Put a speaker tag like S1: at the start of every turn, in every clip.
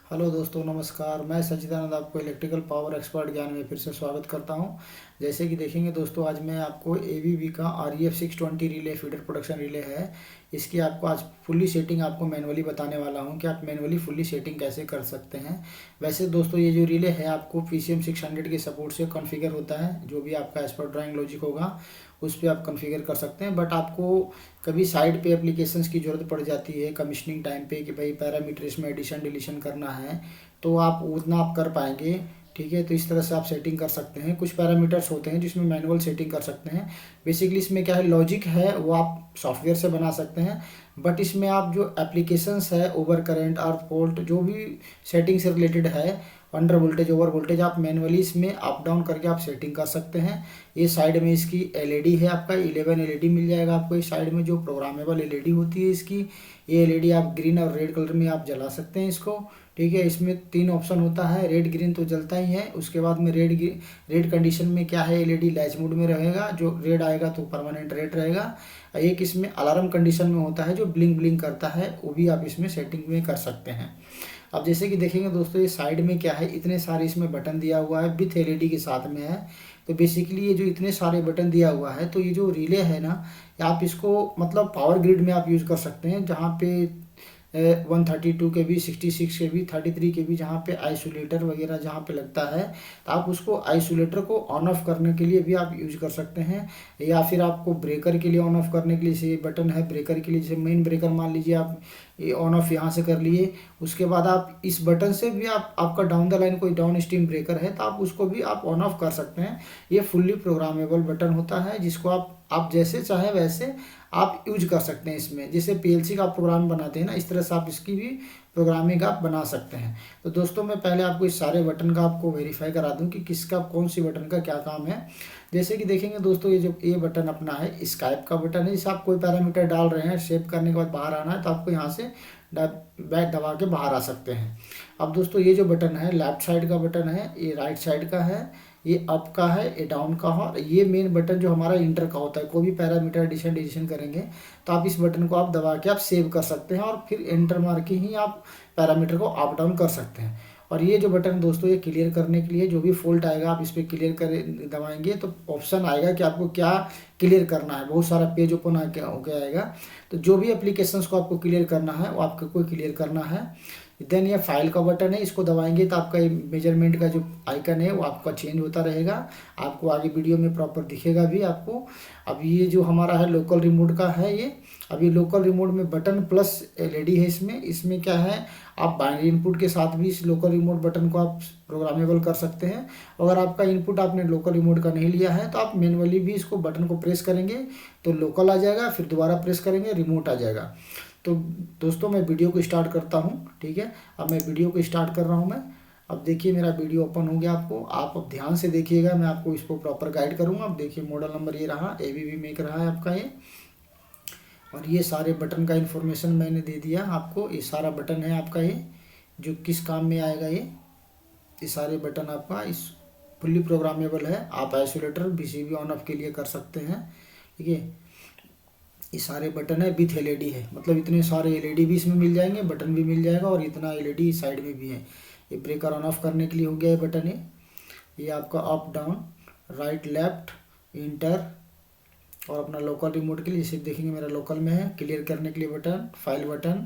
S1: Hello दोस्तों, नमस्कार। मैं सच्चिदानंद आपको इलेक्ट्रिकल पावर एक्सपर्ट ज्ञान में फिर से स्वागत करता हूं। जैसे कि देखेंगे दोस्तों, आज मैं आपको एबीबी का REF 620 relay feeder production relay है। इसकी आपको आज फुल्ली सेटिंग आपको मैनुअली बताने वाला हूं कि आप मैनुअली फुल्ली सेटिंग कैसे कर सकते हैं। वैसे दोस्तों, ये जो रिले है आपको PCM 600 के सपोर्ट से कॉन्फ़िगर होता है। जो भी आपका एज पर ड्राइंग लॉजिक होगा उस पर आप कॉन्फ़िगर कर सकते हैं। बट आपको कभी साइड पे एप्लीकेशंस की ज़रूरत पड़ जाती है कमीशनिंग टाइम पे कि भाई पैरामीटर इसमें एडिशन डिलीशन करना है, तो आप उतना आप कर पाएंगे। ठीक है, तो इस तरह से आप सेटिंग कर सकते हैं। कुछ पैरामीटर्स होते हैं जिसमें मैनुअल सेटिंग कर सकते हैं। बेसिकली इसमें क्या है, लॉजिक है वो आप सॉफ्टवेयर से बना सकते हैं। बट इसमें आप जो एप्लीकेशंस है, ओवर करंट और फॉल्ट, जो भी सेटिंग से रिलेटेड है, अंडर वोल्टेज ओवर वोल्टेज, आप मैनुअली इसमें अप डाउन करके आप सेटिंग कर सकते हैं। ये साइड में इसकी एलईडी है, आपका 11 एलईडी मिल जाएगा आपको इस साइड में, जो प्रोग्रामेबल एलईडी होती है इसकी। ये एलईडी आप ग्रीन और रेड कलर में आप जला सकते हैं इसको। ठीक है, इसमें 3 ऑप्शन होता है। रेड ग्रीन तो जलता ही है। उसके बाद में रेड कंडीशन में क्या है, एलईडी लैच मोड में रहेगा। जो रेड आएगा तो परमानेंट रेड रहेगा। एक इसमें अलार्म कंडीशन में होता है जो ब्लिंक ब्लिंक करता है, वो भी आप इसमें सेटिंग में कर सकते हैं। अब जैसे कि देखेंगे दोस्तों, ये साइड में क्या है, इतने सारे इसमें बटन दिया हुआ है, विथ एलईडी के साथ में है। तो बेसिकली ये जो इतने सारे बटन दिया हुआ है, तो ये जो रिले है ना, आप इसको मतलब पावर ग्रिड में आप यूज़ कर सकते हैं, जहाँ पे 132 के भी, 66 के भी, 33 के भी, जहाँ पे आइसोलेटर वगैरह जहाँ पे लगता है, तो आप उसको आइसोलेटर को ऑन ऑफ करने के लिए भी आप यूज कर सकते हैं। या फिर आपको ब्रेकर के लिए ऑन ऑफ करने के लिए से बटन है, ब्रेकर के लिए जैसे मेन ब्रेकर मान लीजिए आप ये ऑन ऑफ यहाँ से कर लिए। उसके बाद आप इस बटन से भी आप आपका डाउन द लाइन कोई डाउन स्ट्रीम ब्रेकर है तो आप उसको भी आप ऑन ऑफ कर सकते हैं। ये फुल्ली प्रोग्रामेबल बटन होता है, जिसको आप जैसे चाहें वैसे आप यूज कर सकते हैं इसमें। जैसे पीएलसी का आप प्रोग्राम बनाते हैं ना, इस तरह से आप इसकी भी प्रोग्रामिंग आप बना सकते हैं। तो दोस्तों, मैं पहले आपको इस सारे बटन का आपको वेरीफाई करा दूं कि किसका कौन सी बटन का क्या काम है। जैसे कि देखेंगे दोस्तों, ये बटन अपना है स्काइप का बटन है। जैसे आप कोई पैरामीटर डाल रहे हैं, शेप करने के बाद बाहर आना है, तो आपको यहाँ से बैक दबा के बाहर आ सकते हैं। अब दोस्तों, ये जो बटन है लेफ्ट साइड का बटन है, ये राइट साइड का है, ये अप का है, ये डाउन का है, और ये मेन बटन जो हमारा इंटर का होता है। कोई भी पैरामीटर एडिशन डिलीशन करेंगे तो आप इस बटन को आप दबा के आप सेव कर सकते हैं, और फिर एंटर मार के ही आप पैरामीटर को अप डाउन कर सकते हैं। और ये जो बटन दोस्तों, ये क्लियर करने के लिए, जो भी फॉल्ट आएगा आप इस पर क्लियर कर दबाएंगे तो ऑप्शन आएगा कि आपको क्या क्लियर करना है। बहुत सारा पेज ओपन होके आएगा। तो जो भी एप्लीकेशंस को आपको क्लियर करना है वो आपको क्लियर करना है। देन ये फाइल का बटन है, इसको दबाएंगे तो आपका मेजरमेंट का जो आइकन है वो आपका चेंज होता रहेगा। आपको आगे वीडियो में प्रॉपर दिखेगा भी आपको। अब ये जो हमारा है लोकल रिमोट का है ये। अब ये लोकल रिमोट में बटन प्लस एलईडी है इसमें। इसमें क्या है, आप बाइनरी इनपुट के साथ भी इस लोकल रिमोट बटन को आप प्रोग्रामेबल कर सकते हैं। अगर आपका इनपुट आपने लोकल रिमोट का नहीं लिया है तो आप मैनुअली भी इसको बटन को प्रेस करेंगे तो लोकल आ जाएगा, फिर दोबारा प्रेस करेंगे रिमोट आ जाएगा। तो दोस्तों, मैं वीडियो को स्टार्ट करता हूँ। ठीक है, अब मैं वीडियो को स्टार्ट कर रहा हूँ मैं। अब देखिए मेरा वीडियो ओपन हो गया। आपको आप अब ध्यान से देखिएगा, मैं आपको इसको प्रॉपर गाइड करूँगा। अब देखिए मॉडल नंबर ये रहा, एबीबी मेक रहा है आपका ये। और ये सारे बटन का इन्फॉर्मेशन मैंने दे दिया आपको। ये सारा बटन है आपका ये, जो किस काम में आएगा ये सारे बटन आपका इस फुल्ली प्रोग्रामेबल है। आप आइसोलेटर बीसीबी ऑन ऑफ के लिए कर सकते हैं। ठीक है, ये सारे बटन है विथ एलईडी है, मतलब इतने सारे एलईडी भी इसमें मिल जाएंगे, बटन भी मिल जाएगा, और इतना एलईडी साइड में भी है। ये ब्रेकर ऑन ऑफ करने के लिए हो गया है बटन ये आपका up down right left inter. और अपना लोकल रिमोट के लिए जैसे देखेंगे मेरा लोकल में है। क्लियर करने के लिए बटन, फाइल बटन,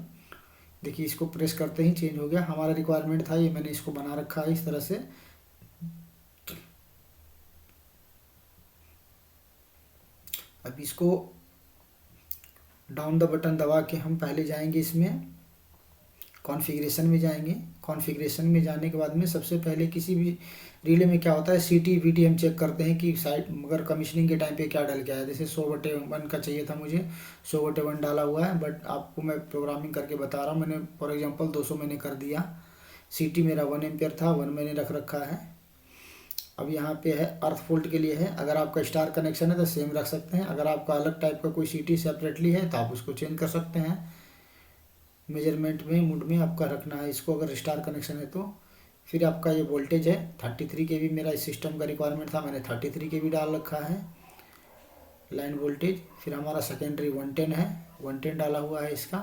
S1: देखिए इसको प्रेस करते ही चेंज हो गया। हमारा रिक्वायरमेंट था ये, मैंने इसको बना रखा है इस तरह से। अब इसको डाउन द बटन दबा के हम पहले जाएंगे इसमें कॉन्फ़िगरेशन में जाएंगे। कॉन्फ़िगरेशन में जाने के बाद में सबसे पहले किसी भी रिले में क्या होता है, सीटी वीटी हम चेक करते हैं कि साइड मगर कमीशनिंग के टाइम पे क्या डल गया है। जैसे 100/1 का चाहिए था मुझे, 100/1 डाला हुआ है। बट आपको मैं प्रोग्रामिंग करके बता रहा हूँ। मैंने फॉर एग्जांपल 200 मैंने कर दिया। सीटी मेरा 1 एम्पियर था, 1 मैंने रख रखा है। अब यहाँ पे है अर्थ फॉल्ट के लिए है। अगर आपका स्टार कनेक्शन है तो सेम रख सकते हैं। अगर आपका अलग टाइप का कोई सीटी सेपरेटली है तो आप उसको चेंज कर सकते हैं। मेजरमेंट में मुड में आपका रखना है इसको, अगर स्टार कनेक्शन है तो। फिर आपका ये वोल्टेज है 33 के भी, मेरा इस सिस्टम का रिक्वायरमेंट था, मैंने 33 के भी डाल रखा है लाइन वोल्टेज। फिर हमारा सेकेंडरी 110 है, 110 डाला हुआ है इसका।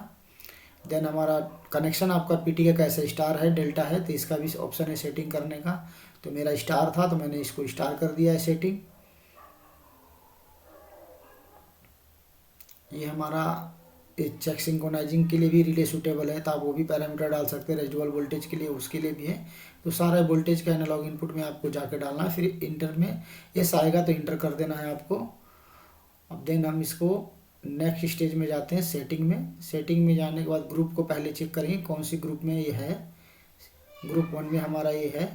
S1: देन हमारा कनेक्शन आपका पीटी का कैसे स्टार है डेल्टा है, तो इसका भी ऑप्शन है सेटिंग करने का। तो मेरा स्टार था तो मैंने इसको स्टार कर दिया है सेटिंग। ये हमारा चेक सिंक्रोनाइजिंग के लिए भी रिले सूटेबल है, तो आप वो भी पैरामीटर डाल सकते हैं। रेजिडुअल वोल्टेज के लिए उसके लिए भी है। तो सारा वोल्टेज का एनालॉग इनपुट में आपको जाके डालना है, फिर इंटर में यस आएगा तो इंटर कर देना है आपको। अब देन हम इसको नेक्स्ट स्टेज में जाते हैं, सेटिंग में। सेटिंग में जाने के बाद ग्रुप को पहले चेक करेंगे कौन सी ग्रुप में ये है। ग्रुप 1 में हमारा ये है,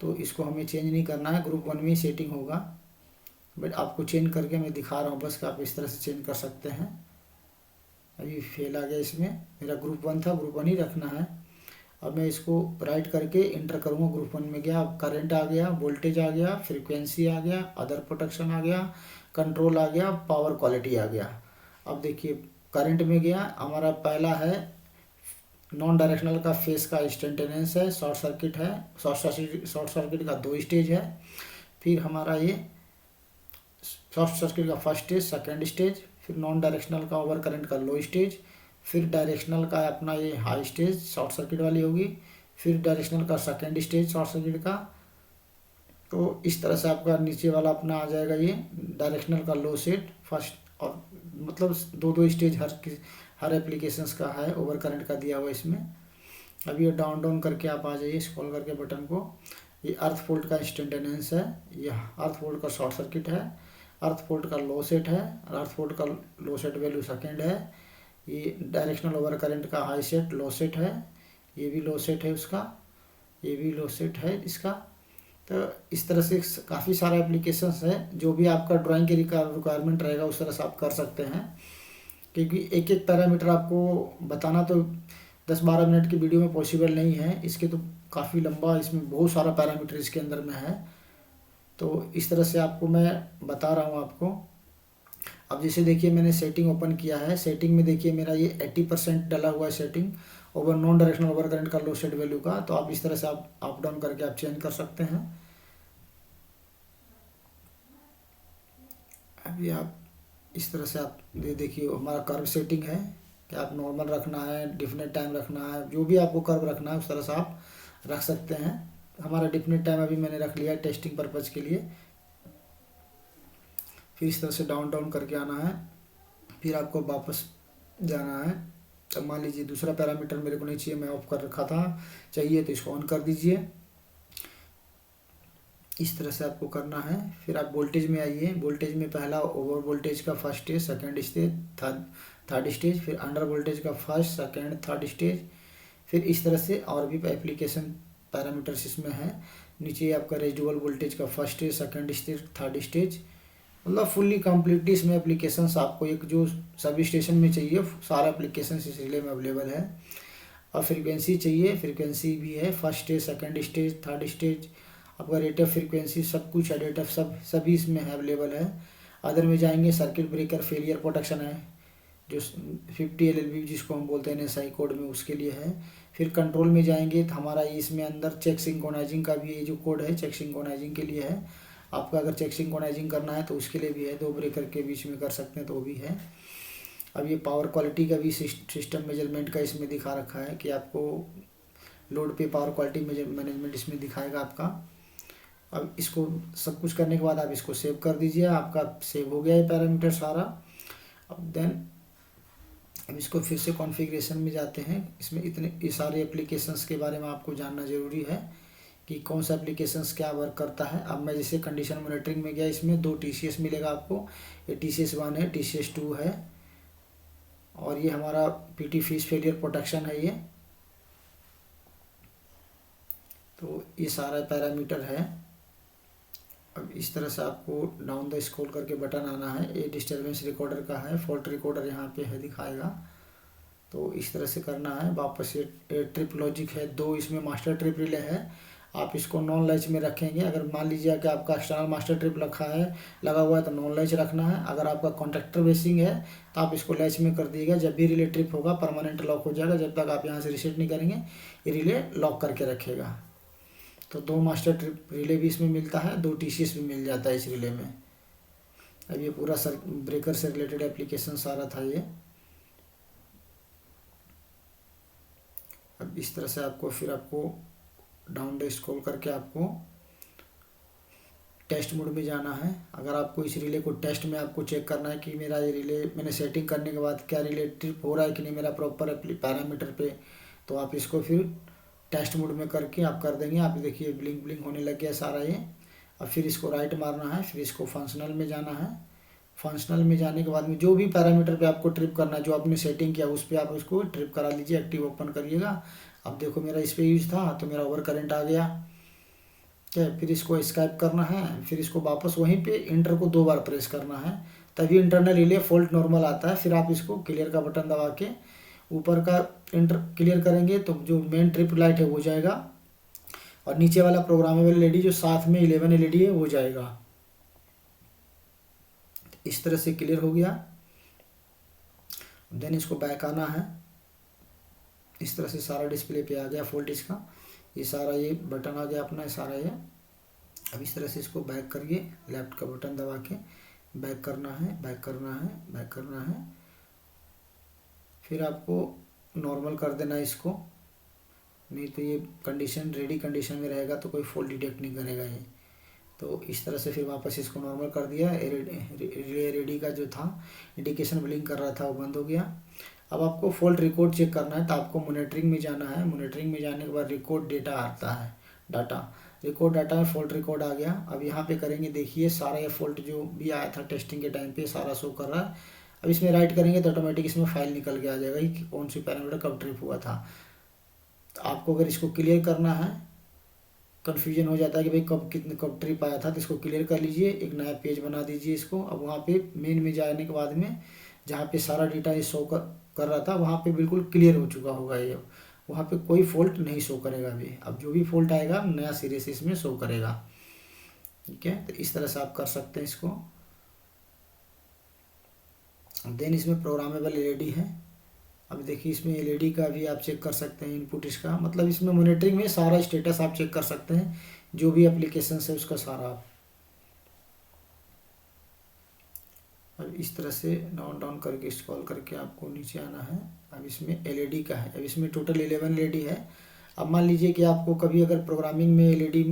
S1: तो इसको हमें चेंज नहीं करना है, ग्रुप 1 में ही सेटिंग होगा। बट आपको चेंज करके मैं दिखा रहा हूँ बस कि आप इस तरह से चेंज कर सकते हैं। अभी फेल आ गया इसमें, मेरा ग्रुप 1 था, ग्रुप 1 ही रखना है। अब मैं इसको राइट करके इंटर करूँगा, ग्रुप 1 में गया, अब करंट आ गया, वोल्टेज आ गया, फ्रीक्वेंसी आ गया, अदर प्रोटेक्शन आ गया, कंट्रोल आ गया, पावर क्वालिटी आ गया। अब देखिए करंट में गया, हमारा पहला है नॉन डायरेक्शनल का फेस का इंस्टेंटेनियस है, शॉर्ट सर्किट है, शॉर्ट सर्किट का 2 स्टेज है। फिर हमारा ये शॉर्ट सर्किट का फर्स्ट स्टेज, सेकेंड स्टेज, फिर नॉन डायरेक्शनल का ओवर करंट का लो स्टेज, फिर डायरेक्शनल का अपना ये हाई स्टेज शॉर्ट सर्किट वाली होगी, फिर डायरेक्शनल का सेकेंड स्टेज शॉर्ट सर्किट का। तो इस तरह से आपका नीचे वाला अपना आ जाएगा ये डायरेक्शनल का लो सेट फर्स्ट, और मतलब दो दो स्टेज हर एप्लीकेशंस का है, ओवर करंट का दिया हुआ इसमें। अभी ये डाउन डाउन करके आप आ जाइए स्क्रॉल करके बटन को। ये अर्थ फोल्ड का इंस्टेंटेनियस है, यह अर्थ फोल्ड का शॉर्ट सर्किट है, अर्थ फोल्ड का लो सेट है, अर्थ फोल्ड का लो सेट वैल्यू सेकेंड है। ये डायरेक्शनल ओवर करंट का हाई सेट लो सेट है, ये भी लो सेट है उसका, ये भी लो सेट है इसका। तो इस तरह से काफ़ी सारा एप्लीकेशंस है, जो भी आपका ड्राइंग के रिक्वायरमेंट रहेगा उस तरह से आप कर सकते हैं। क्योंकि एक एक पैरामीटर आपको बताना तो 10-12 मिनट की वीडियो में पॉसिबल नहीं है, इसके तो काफ़ी लंबा, इसमें बहुत सारा पैरामीटर इसके अंदर में है। तो इस तरह से आपको मैं बता रहा हूँ आपको। अब जैसे देखिए मैंने सेटिंग ओपन किया है, सेटिंग में देखिए मेरा ये 80% डला हुआ है setting over non directional over current का लो सेट वैल्यू का। तो आप इस तरह से आप अप डाउन करके आप चेंज कर सकते हैं। अभी आप इस तरह से आप देखिए हमारा कर्व सेटिंग है कि आप नॉर्मल रखना है, डिफिनेट टाइम रखना है, जो भी आपको कर्व रखना है उस तरह से आप रख सकते हैं। हमारा डिफिनेट टाइम अभी मैंने रख लिया है टेस्टिंग पर्पज़ के लिए। फिर इस तरह से डाउन डाउन करके आना है, फिर आपको वापस जाना है। तो मान लीजिए दूसरा पैरामीटर मेरे को नहीं चाहिए, मैं ऑफ कर रखा था, चाहिए तो इसको ऑन कर दीजिए। इस तरह से आपको करना है। फिर आप वोल्टेज में आइए, वोल्टेज में पहला ओवर वोल्टेज का first stage, second stage, third stage, फिर अंडर वोल्टेज का फर्स्ट सेकंड थर्ड स्टेज। फिर इस तरह से और भी एप्लीकेशन पैरामीटर्स इसमें है। नीचे आपका रेजिडुअल वोल्टेज का first stage, second stage, third stage, मतलब फुल्ली कम्प्लीटली इसमें एप्लीकेशंस आपको एक जो सभी स्टेशन में चाहिए सारा एप्लीकेशन इस रिले में अवेलेबल है। और फ्रीक्वेंसी चाहिए, फ्रीक्वेंसी भी है, first stage, second stage, third stage, आपका रेट ऑफ फ्रीक्वेंसी सब कुछ है, रेट ऑफ सभी इसमें है अवेलेबल है। अदर में जाएंगे सर्किट ब्रेकर फेलियर प्रोटेक्शन है, जो 50 LLB जिसको हम बोलते हैं NSI कोड में, उसके लिए है। फिर कंट्रोल में जाएंगे तो हमारा इसमें अंदर चेक सिंक्रोनाइजिंग का भी ये जो कोड है चेक सिंक्रोनाइजिंग के लिए है। आपका अगर चेक सिंक्रोनाइजिंग करना है तो उसके लिए भी है, 2 ब्रेकर के बीच में कर सकते हैं तो वो भी है। अब ये पावर क्वालिटी का भी सिस्टम मेजरमेंट का इसमें दिखा रखा है कि आपको लोड पे पावर क्वालिटी मैनेजमेंट इसमें दिखाएगा आपका। अब इसको सब कुछ करने के बाद आप इसको सेव कर दीजिए, आपका सेव हो गया ये पैरामीटर सारा। अब देन अब इसको फिर से कॉन्फ़िगरेशन में जाते हैं। इसमें ये सारे एप्लीकेशंस के बारे में आपको जानना ज़रूरी है कि कौन सा एप्लीकेशंस क्या वर्क करता है। अब मैं जैसे कंडीशन मॉनिटरिंग में गया, इसमें 2 TCS मिलेगा आपको, ये TCS 1 है, TCS 2 है, और ये हमारा PT फीस फेलियर प्रोटेक्शन है ये। तो ये सारा पैरामीटर है। अब इस तरह से आपको डाउन द स्क्रॉल करके बटन आना है। ये डिस्टर्बेंस रिकॉर्डर का है, फॉल्ट रिकॉर्डर यहाँ पे है दिखाएगा, तो इस तरह से करना है। वापस ये ट्रिप लॉजिक है, 2 इसमें मास्टर ट्रिप रिले है। आप इसको नॉन लैच में रखेंगे। अगर मान लीजिए कि आपका एक्सटर्नल मास्टर ट्रिप रखा है लगा हुआ है तो नॉन लैच रखना है। अगर आपका कॉन्ट्रैक्टर बेसिंग है तो आप इसको लैच में कर दीजिएगा। जब भी रिले ट्रिप होगा परमानेंट लॉक हो जाएगा, जब तक आप यहाँ से रिसेट नहीं करेंगे ये रिले लॉक करके रखेगा। तो 2 मास्टर ट्रिप रिले भी इसमें मिलता है, 2 TCS भी मिल जाता है इस रिले में। अब ये पूरा ब्रेकर से रिलेटेड एप्लीकेशन सारा था ये। अब इस तरह से आपको फिर आपको डाउन डे स्क्रॉल करके आपको टेस्ट मोड में जाना है। अगर आपको इस रिले को टेस्ट में आपको चेक करना है कि मेरा ये रिले मैंने सेटिंग करने के बाद क्या रिले ट्रिप हो रहा है कि नहीं मेरा प्रॉपर पैरामीटर पे, तो आप इसको फिर टेस्ट मोड में करके आप कर देंगे। आप देखिए ब्लिंक ब्लिंक होने लग गया सारा ये। अब फिर इसको राइट मारना है, फिर इसको फंक्शनल में जाना है। फंक्शनल में जाने के बाद में जो भी पैरामीटर पे आपको ट्रिप करना है, जो आपने सेटिंग किया उस पर आप उसको ट्रिप करा लीजिए, एक्टिव ओपन करिएगा। अब देखो मेरा इस पर यूज था तो मेरा ओवर करंट आ गया। क्या फिर इसको एस्केप करना है, फिर इसको वापस वहीं पे इंटर को 2 बार प्रेस करना है, तभी इंटरनल रिले फॉल्ट नॉर्मल आता है। फिर आप इसको क्लियर का बटन दबा के ऊपर का इंटर क्लियर करेंगे तो जो मेन ट्रिप लाइट है वो जाएगा, और नीचे वाला प्रोग्रामेबल एलईडी जो साथ में 11 एलईडी है वो जाएगा। इस तरह से क्लियर हो गया। देन इसको बैक आना है। इस तरह से सारा डिस्प्ले पे आ गया फॉल्ट इसका, ये सारा ये बटन आ गया अपना सारा ये। अब इस तरह से इसको बैक करिए, लेफ्ट का बटन दबा के बैक करना है, बैक करना है, बैक करना है। फिर आपको नॉर्मल कर देना है इसको, नहीं तो ये कंडीशन रेडी कंडीशन में रहेगा तो कोई फॉल्ट डिटेक्ट नहीं करेगा ये। तो इस तरह से फिर वापस इसको नॉर्मल कर दिया। रिले रेडी का जो था इंडिकेशन ब्लिंक कर रहा था वो बंद हो गया। अब आपको फॉल्ट रिकॉर्ड चेक करना है तो आपको मॉनिटरिंग में जाना है। मॉनिटरिंग में जाने के बाद रिकॉर्ड डेटा आता है, डाटा रिकॉर्ड डाटा में फॉल्ट रिकॉर्ड आ गया। अब यहाँ पे करेंगे, देखिए सारा ये फॉल्ट जो भी आया था टेस्टिंग के टाइम पे सारा शो कर रहा है। अब इसमें राइट करेंगे तो ऑटोमेटिक इसमें फाइल निकल के आ जाएगा कि कौन सी पैरामीटर कब ट्रिप हुआ था। तो आपको अगर इसको क्लियर करना है, कन्फ्यूजन हो जाता है कि भाई कब ट्रिप आया था, तो इसको क्लियर कर लीजिए, एक नया पेज बना दीजिए इसको। अब वहाँ पे मेन में जाने के बाद में जहाँ पे सारा डेटा ये शो कर रहा था वहाँ पे बिल्कुल क्लियर हो चुका होगा ये, वहाँ पे कोई फॉल्ट नहीं शो करेगा अभी। अब जो भी फॉल्ट आएगा नया सिरे से इसमें शो करेगा। ठीक है, तो इस तरह से आप कर सकते हैं इसको। देन इसमें प्रोग्रामेबल एलईडी है। अब देखिए इसमें एलईडी का भी आप चेक कर सकते हैं इनपुट इसका, मतलब इसमें मॉनिटरिंग में सारा स्टेटस आप चेक कर सकते हैं, जो भी एप्लीकेशन है उसका सारा आप। अब इस तरह से डाउन डाउन करके स्क्रॉल करके आपको नीचे आना है। अब इसमें एलईडी का है, अब इसमें टोटल 11 एलईडी है। अब मान लीजिए कि आपको कभी अगर प्रोग्रामिंग में एलईडी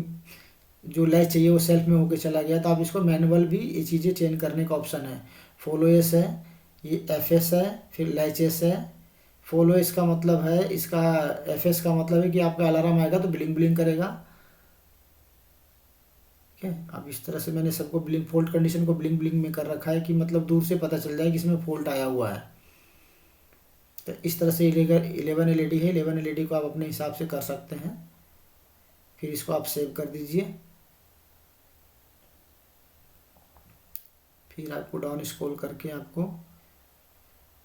S1: जो लैच चाहिए वो सेल्फ में होकर चला गया, तो आप इसको मैनुअल भी ये चीज़ें चेंज करने का ऑप्शन है। फॉलो एस है, ये एफ एस है, फिर लैच एस है। फॉलो एस का मतलब है, इसका एफ एस का मतलब है कि आपका अलार्म आएगा तो ब्लिंक ब्लिंक करेगा। ठीक है, अब इस तरह से मैंने सबको ब्लिंक फॉल्ट कंडीशन को ब्लिंक ब्लिंक में कर रखा है कि मतलब दूर से पता चल जाए कि इसमें फॉल्ट आया हुआ है। तो इस तरह से 11 एलईडी है, 11 एलईडी को आप अपने हिसाब से कर सकते हैं। फिर इसको आप सेव कर दीजिए। फिर आपको डाउन स्क्रॉल करके आपको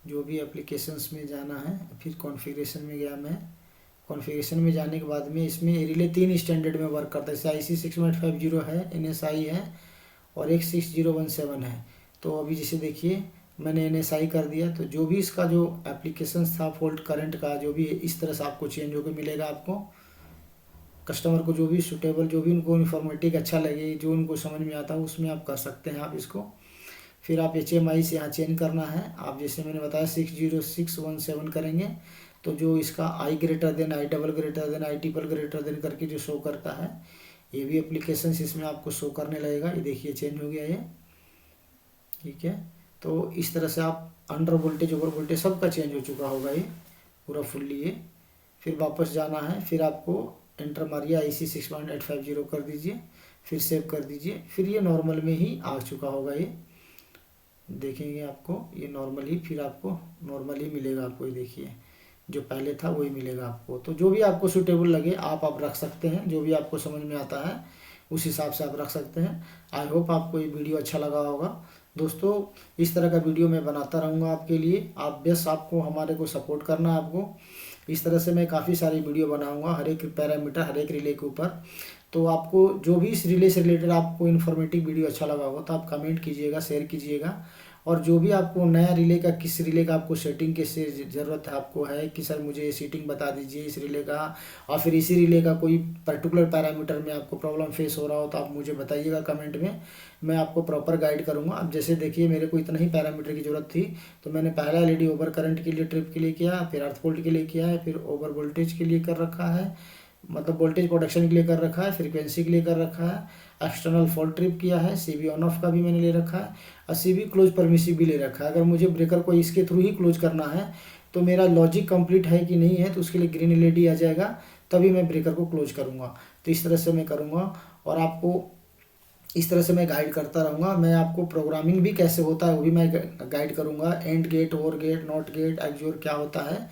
S1: जो भी एप्लीकेशंस में जाना है, फिर कॉन्फ़िगरेशन में गया मैं। कॉन्फ़िगरेशन में जाने के बाद में इसमें रिले 3 स्टैंडर्ड में वर्क करता है, जैसे IC 6.50 है, NSI है और एक 6017 है। तो अभी जैसे देखिए मैंने NSI कर दिया, तो जो भी इसका जो एप्लीकेशंस था फॉल्ट करंट का जो भी इस तरह से आपको चेंज होकर मिलेगा। आपको कस्टमर को जो भी सूटेबल, जो भी उनको इन्फॉर्मेटिव अच्छा लगे, जो उनको समझ में आता है उसमें आप कर सकते हैं आप इसको। फिर आप HMI से यहाँ चेंज करना है। आप जैसे मैंने बताया 60617 करेंगे तो जो इसका I greater than, I double greater than, I triple greater than करके जो शो करता है, ये भी एप्लीकेशंस इसमें आपको शो करने लगेगा। ये देखिए चेंज हो गया ये। ठीक है, तो इस तरह से आप अंडर वोल्टेज ओवर वोल्टेज सबका चेंज हो चुका होगा ये पूरा फुल्ली ये। फिर वापस जाना है, फिर आपको एंटर मारिए, IC 6.850 कर दीजिए, फिर सेव कर दीजिए। फिर ये नॉर्मल में ही आ चुका होगा ये, देखेंगे आपको ये नॉर्मल ही, फिर आपको नॉर्मल ही मिलेगा। आपको ये देखिए जो पहले था वही मिलेगा आपको। तो जो भी आपको सूटेबल लगे आप रख सकते हैं, जो भी आपको समझ में आता है उस हिसाब से आप रख सकते हैं। आई होप आपको ये वीडियो अच्छा लगा होगा। दोस्तों इस तरह का वीडियो मैं बनाता रहूँगा आपके लिए, आप बस आपको हमारे को सपोर्ट करना है। आपको इस तरह से मैं काफ़ी सारी वीडियो बनाऊँगा हर एक पैरामीटर, हर एक रिले के ऊपर। तो आपको जो भी इस रिले से रिलेटेड आपको इन्फॉर्मेटिव वीडियो अच्छा लगा हो तो आप कमेंट कीजिएगा, शेयर कीजिएगा। और जो भी आपको नया रिले का, किस रिले का आपको सेटिंग की ज़रूरत है आपको है कि सर मुझे सेटिंग बता दीजिए इस रिले का, और फिर इसी रिले का कोई पर्टिकुलर पैरामीटर में आपको प्रॉब्लम फेस हो रहा हो तो आप मुझे बताइएगा कमेंट में, मैं आपको प्रॉपर गाइड करूँगा। अब जैसे देखिए मेरे को इतना ही पैरामीटर की ज़रूरत थी, तो मैंने पहला एलईडी ओवर करंट के लिए ट्रिप के लिए किया, फिर अर्थ फोल्ड के लिए किया है, फिर ओवर वोल्टेज के लिए कर रखा है, मतलब वोल्टेज प्रोडक्शन के लिए कर रखा है, फ्रीक्वेंसी के लिए कर रखा है, एक्सटर्नल फॉल्ट ट्रिप किया है, सीबी ऑन ऑफ का भी मैंने ले रखा है, और सीबी क्लोज परमिसिव भी ले रखा है। अगर मुझे ब्रेकर को इसके थ्रू ही क्लोज करना है तो मेरा लॉजिक कंप्लीट है कि नहीं है, तो उसके लिए ग्रीन एलईडी आ जाएगा, तभी मैं ब्रेकर को क्लोज करूँगा। तो इस तरह से मैं करूँगा और आपको इस तरह से मैं गाइड करता रहूँगा। मैं आपको प्रोग्रामिंग भी कैसे होता है वो भी मैं गाइड करूँगा, and gate, or gate, not gate, XOR क्या होता है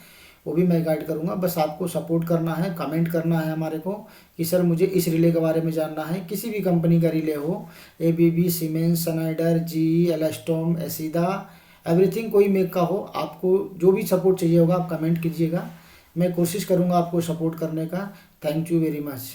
S1: वो भी मैं गाइड करूँगा। बस आपको सपोर्ट करना है, कमेंट करना है हमारे को कि सर मुझे इस रिले के बारे में जानना है, किसी भी कंपनी का रिले हो, ABB, Siemens, Schneider, GE, Alstom, एसिदा, एवरीथिंग, कोई मेक का हो, आपको जो भी सपोर्ट चाहिए होगा आप कमेंट कीजिएगा, मैं कोशिश करूँगा आपको सपोर्ट करने का। Thank you very much.